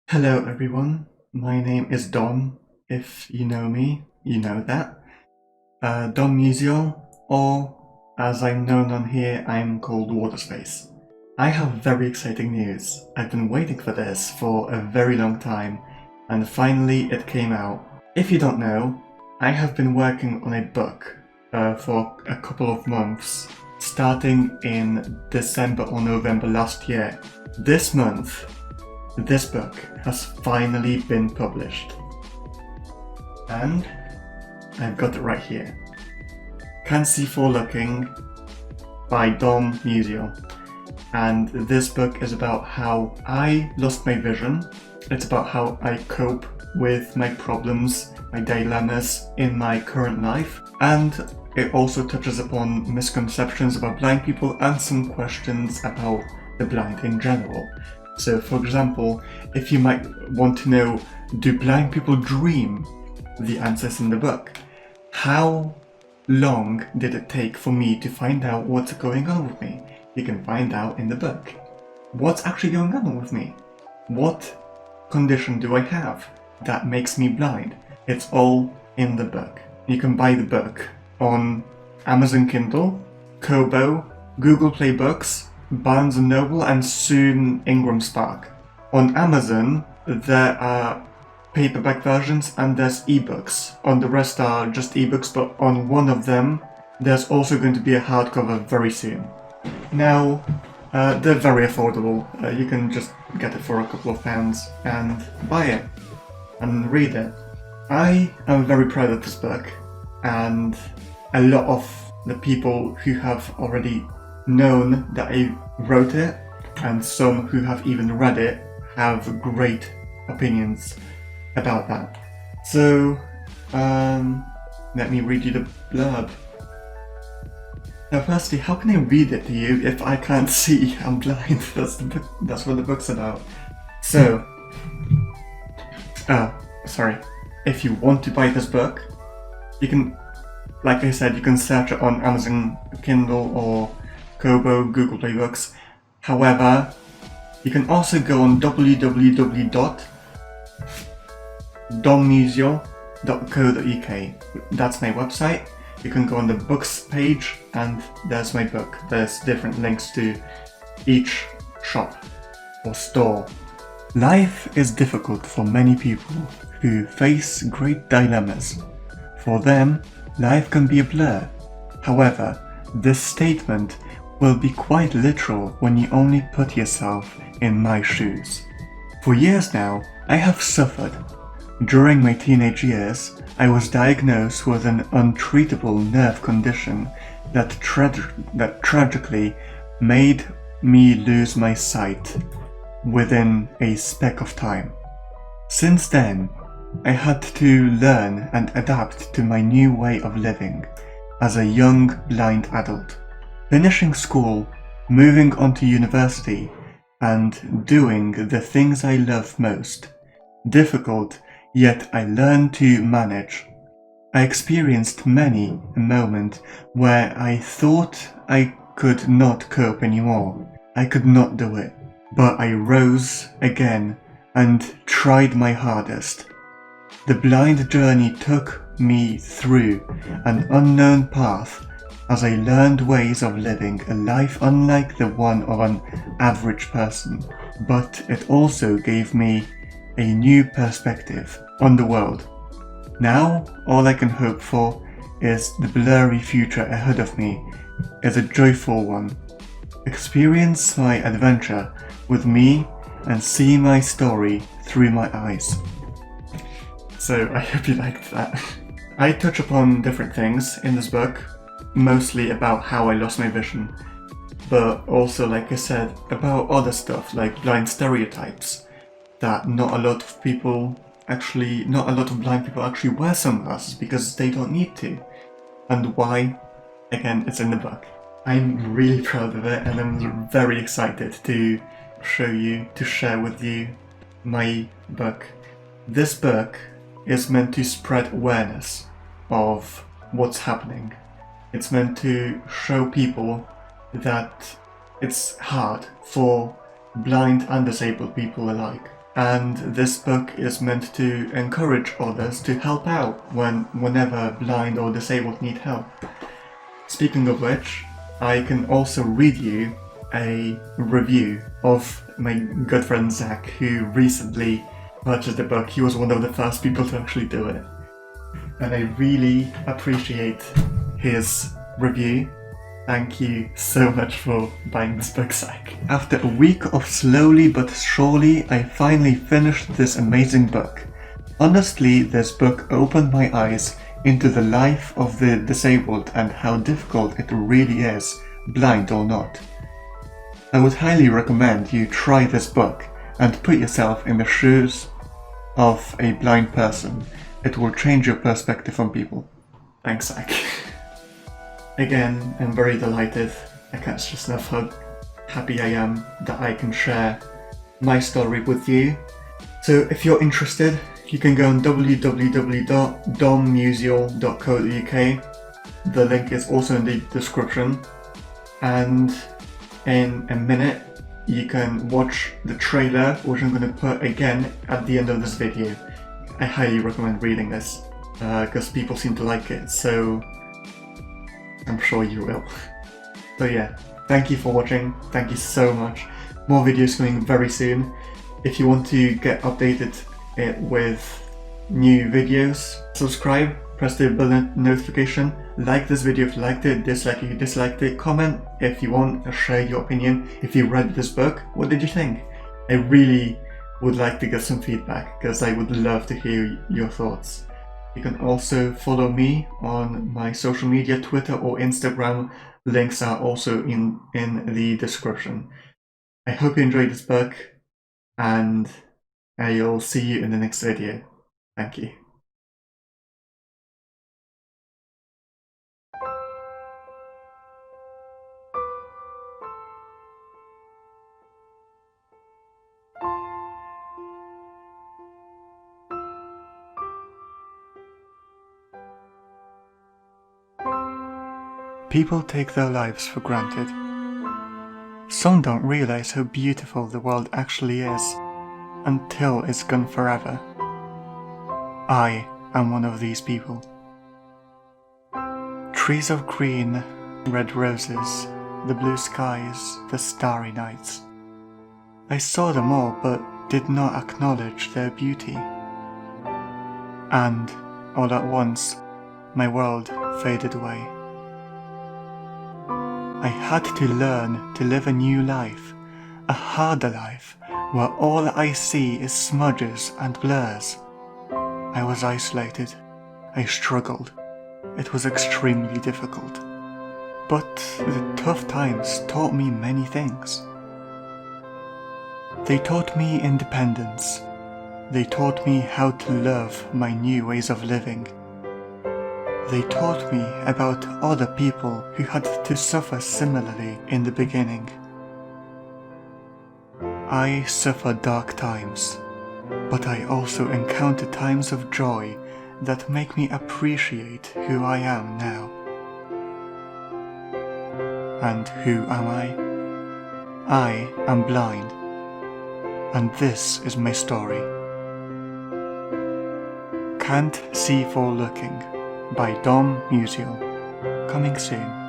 Hello everyone, my name is Dom. If you know me, you know that. Dom Musial, or as I'm known on here, I'm called WaterSpace. I have very exciting news. I've been waiting for this for a very long time, and finally it came out. If you don't know, I have been working on a book for a couple of months, starting in December or November last year. This month, this book has finally been published. And I've got it right here. Can't See For Looking by Dom Musial. And this book is about how I lost my vision. It's about how I cope with my problems, my dilemmas in my current life. And it also touches upon misconceptions about blind people and some questions about the blind in general. So, for example, if you might want to know, do blind people dream? The answer's in the book. How long did it take for me to find out what's going on with me? You can find out in the book. What's actually going on with me? What condition do I have that makes me blind? It's all in the book. You can buy the book on Amazon Kindle, Kobo, Google Play Books, Barnes & Noble, and soon Ingram Spark. On Amazon, there are paperback versions and there's ebooks. On the rest are just ebooks, but on one of them, there's also going to be a hardcover very soon. Now, they're very affordable. You can just get it for a couple of pounds and buy it and read it. I am very proud of this book, and a lot of the people who have already known that I wrote it, and some who have even read it, have great opinions about that. So, let me read you the blurb. Now, firstly, how can I read it to you if I can't see? I'm blind. That's what the book's about. So, sorry. If you want to buy this book, you can, like I said, you can search it on Amazon Kindle or Kobo, Google Play Books. However, you can also go on www.dommusial.co.uk. That's my website. You can go on the books page and there's my book. There's different links to each shop or store. Life is difficult for many people who face great dilemmas. For them, life can be a blur. However, this statement will be quite literal when you only put yourself in my shoes. For years now, I have suffered. During my teenage years, I was diagnosed with an untreatable nerve condition that tragically made me lose my sight within a speck of time. Since then, I had to learn and adapt to my new way of living as a young blind adult. Finishing school, moving on to university, and doing the things I love most. Difficult, yet I learned to manage. I experienced many a moment where I thought I could not cope anymore. I could not do it. But I rose again and tried my hardest. The blind journey took me through an unknown path as I learned ways of living a life unlike the one of an average person. But it also gave me a new perspective on the world. Now, all I can hope for is the blurry future ahead of me is a joyful one. Experience my adventure with me and see my story through my eyes. So I hope you liked that. I touch upon different things in this book, mostly about how I lost my vision, but also, like I said, about other stuff like blind stereotypes, that not a lot of blind people actually wear sunglasses because they don't need to, and why, again, it's in the book. I'm really proud of it, and I'm very excited to share with you my book. This book is meant to spread awareness of what's happening. It's meant to show people that it's hard for blind and disabled people alike. and this book is meant to encourage others to help out whenever blind or disabled need help. Speaking of which, I can also read you a review of my good friend Zach, who recently purchased the book. He was one of the first people to actually do it, and I really appreciate his review. Thank you so much for buying this book, Zach. After a week of slowly but surely, I finally finished this amazing book. Honestly, this book opened my eyes into the life of the disabled and how difficult it really is, blind or not. I would highly recommend you try this book and put yourself in the shoes of a blind person. It will change your perspective on people. Thanks, Zach. Again, I'm very delighted. I can't stress enough how happy I am that I can share my story with you. So if you're interested, you can go on www.dommusial.co.uk. The link is also in the description. And in a minute, you can watch the trailer, which I'm going to put again at the end of this video. I highly recommend reading this, because people seem to like it, so I'm sure you will. So yeah, thank you for watching, thank you so much. More videos coming very soon. If you want to get updated with new videos, subscribe, press the bell notification, like this video if you liked it, dislike if you disliked it, comment if you want, share your opinion. If you read this book, what did you think? I really would like to get some feedback, because I would love to hear your thoughts. You can also follow me on my social media, Twitter or Instagram. Links are also in the description. I hope you enjoyed this book, and I'll see you in the next video. Thank you. People take their lives for granted. Some don't realize how beautiful the world actually is until it's gone forever. I am one of these people. Trees of green, red roses, the blue skies, the starry nights. I saw them all but did not acknowledge their beauty. And, all at once, my world faded away. I had to learn to live a new life, a harder life, where all I see is smudges and blurs. I was isolated. I struggled. It was extremely difficult. But the tough times taught me many things. They taught me independence. They taught me how to love my new ways of living. They taught me about other people who had to suffer similarly in the beginning. I suffered dark times, but I also encounter times of joy that make me appreciate who I am now. And who am I? I am blind, and this is my story. Can't See for Looking by Musial, coming soon.